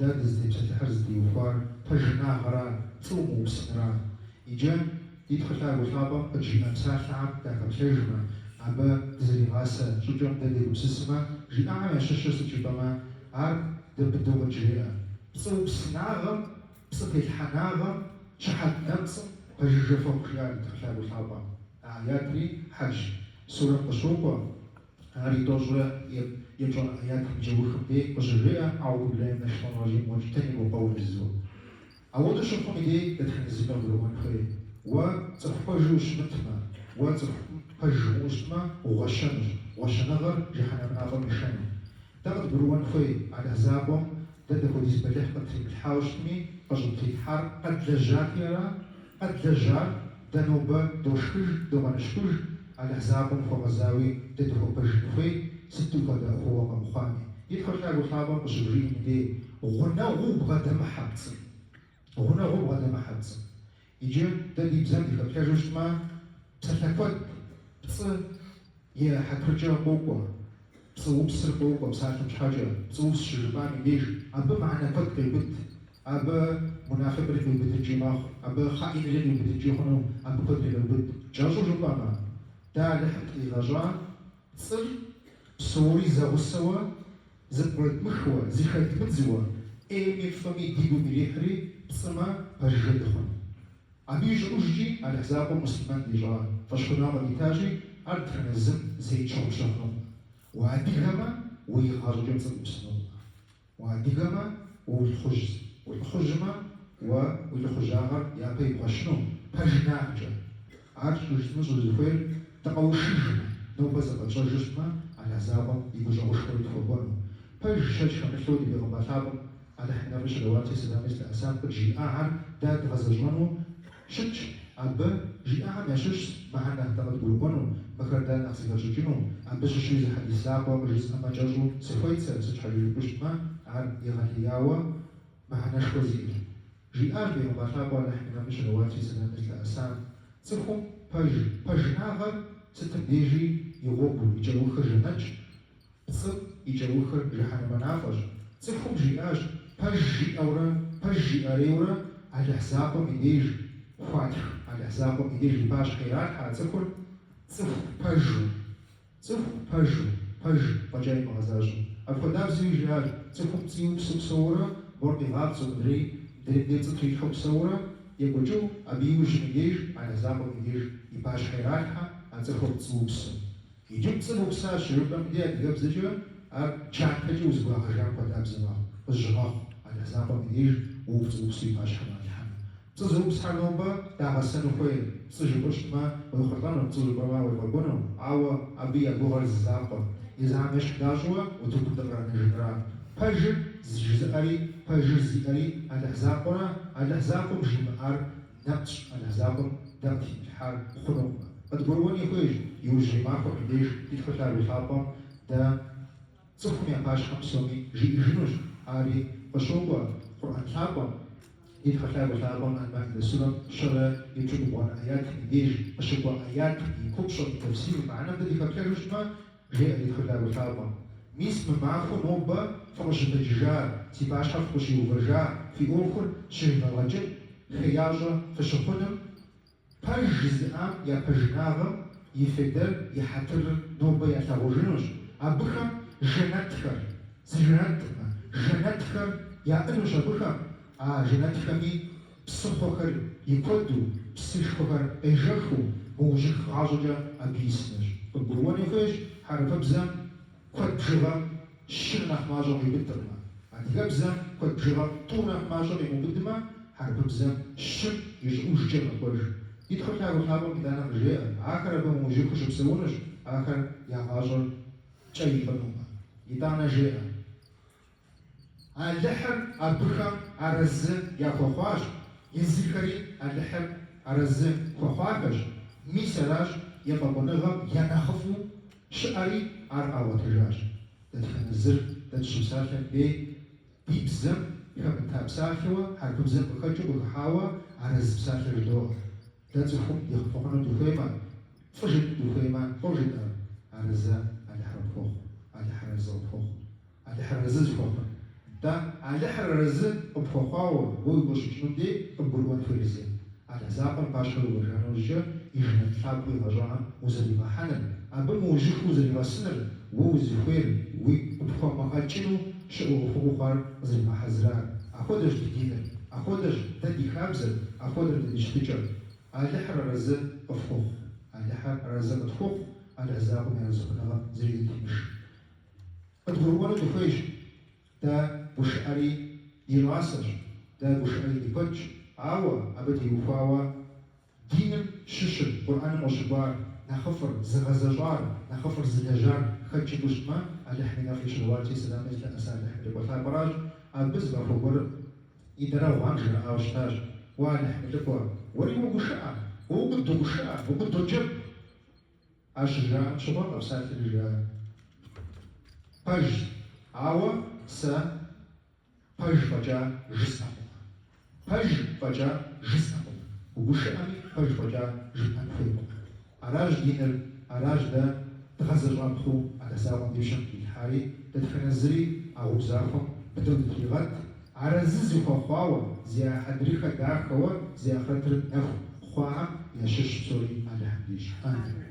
داد زدي بسات زدي وفار فجنا غرا تصوموا بسنرا يجان يدخل على وثابة تجينا مساحة تاكل شجرة أبا زي غاسة شجرة دادي بسسمة جي أعمى شجرة سجبما عار دبدو وجهها بصوب سناغم بصوب الحناغم شحت نقص فجر فوق خيال دخل على وثابة آياتري حج سورة قشوبة هاري توجه يبجون آيات جوه خبي وجريئة أعوذ بالله من الشيطان الرجيم واجتنبوا قول الزور أود شوفهم إيدي تدخل الزبان بالوان خير وتفقجوا شمتما وتفقجوا شمتما وغشنغر جحنا من أعظم الشام تغد بالوان خير على زابهم تدخل الزبالح قد الحاوشتمي قجل في الحار قد لجات يرى قد لجات دنوبة دوشكج دوغنشكج على حسابهم فغزاوي تدخل بجنفي ستو كذا هو مخامي يدخل على وثابة مشجرين دي غنى غوب غدا محبس غنى غوب غدا محبس يجي تدي بزاف ديال الحاجات ما تتفقد بس يا حترجع بوكو بس وبسر بوكو بساعة مش حاجة بس وبسر بيجي أبا معنا فد قيبت أبا منافق اللي بده يجي ماخ أبا خائن اللي بده يجي هنا أبا فد اللي بده جاجو جبانا دا لحق إذا جاء تصل صوري زاو السوا زبرد مخوة زيخات متزوى مي فمي ديبو مليحري بصما برجل دخل أبيج أجي على حساب المسلمان ديجا فشكنا غادي أرد خنزم زي تشوف شهرهم وعدي غما ويخرج جنس المسلمون وعدي غما والخجمة والخجاغر يا بي بغشنو بجناغجا عارف جسمه زوزفير تقوشيجنا نوبزا بجا جسمه على حسابهم يبجا وشكر يتفوقونه فجشاش كمثلو دي بغماتابهم على حنا مش رواتي سلام مثل أسام جي أعر داد غزجمانو شتش أبا جي أعر يشش معنا تغد قلوبانو بكر دان أخسي غججينو أبا ششي زي حديث ساقوا مجلس أما جاجو سفايتسا سج حجي بشتما عر يغلياوا معنا شوزير جي أعر بغماتابو على حنا مش رواتي سلام مثل أسام تفهم بجناغر ستبديجي يغوبو يجاوخر جنج تصب يجاوخر جحنا منافج تفهم جياج بجي أريورا على حسابهم يديج فاتح على حسابهم يديج باش خيرات حاتكل تف بجو بجاي مغزاجو الفداب زي جياج تفهم تيوب سبسورة بورقي غاب سبدري دي تطريق حب سورة يبجو أبيوش يديج على حسابهم يديج باش خيرات حاتكل تسوبس يجب تسوبسا شربا مديا دقاب زجو جاك تجوز بغاجان فداب زمان الجراح على حسابهم يديج وبسي باش حمال حم تزوب سحنوبا داغ السنو خويل سجبوش ما ويخطانو تزوب ما ويخبونو عاوا أبي أبوغر الزاقة إذا عمش داجوا وتبدأ نجران فجر زياري على حسابنا على حسابهم جمعار نبتش على حسابهم دمتي الحال خنوم أتقولوني خويج يوجي معكم ليش تدخل على حسابهم دا تفهم يا باش خمسومي جنوش عاري وشوبا قرآن حابهم يدخل على حسابهم عن معنى السورة شرع يجب على آيات يديج أشوبا آيات يكبشوا التفسير معنا بدي كبير جمع جاء يدخل على حسابهم ميس معكم نوبا فرش الدجاج تباش حفظ شيء وفرجع في أخر شيء الرجل خياجة فشخنم بجزء يا بجناغم يفدر يحتر نوبا يتغوجنوش أبخم جنتخر جنتخر يا أنوش أبخم جنتخر مي بسخوخر يكودو بسخوخر إجاخو موجخ عزوجة أبيسنش بقولوني فيش حرف بزم كود بجغم شرنخ ماجر يبترنا عندي بزم كود بجغم طونخ ماجر يمبدما حرف بزم شر يجوش جرم كوج يدخل على الحابة مدانا مجيئة آخر أبا موجيكوش بسونش آخر يا عاجر جاي بنوما يدانا جيئة اللحم أبخم أرزن يا خوخواش يزيكري اللحم أرزن خوخواكش ميسراج يبقى بنغم ينخفو شعري أرقى وتجاج تدخل الزر تدشو ساكن بيبزم يهم تابساكوا حرف بزم بخجو بخاوا أرز بساكن الدور تدخل يخفقنا دخيما فجد دخيما فجد أرزا على حرف فوق على حرز فوق على حرز فوق دا على حرز أبخواو ويبوش شنو دي أبروان فيرزين على زاقل باشر وجانوجا يجنا تلعب ويغجعان وزريبا حنن أبا موجف وزريبا سنر ووزفير ويبخوا مقاتشنو شعو فوقار زريبا حزران أخودش دينا أخودش دادي خابزر أخودش دادي شتجر على حرز أبخوخ على حرز أبخوخ على زاقل يرزقنا زريبا تيمش أدخلوا دفايش دا بشعري يراسر دا بشعري يبتش عاوة أبدي وفاوة دين ششر قرآن مشبار نخفر زغزجار نخفر زجاجار خدش بشما على حمينا في شلواتي سلام إجل أسال حمد وطا براج أبز بفور إدرا وانجر أوشتاج وعلى حمد لكوا وريو بشعر وقدو بشعر وقدو جب أشجاع شباب أبسات الرجال باج عاوة سا باج فجا جسنا باج فجا جسنا وبشأمي باج فجا جسنا فيكم عراج دينر عراج دا تغزر رابخو على ساوان ديشن في الحالي تتخنزري أو زاخم بدون تلغات عرزز يخواوا زي حدريخة داخوا زي خطر نفو خواعم يشش سوري على حديش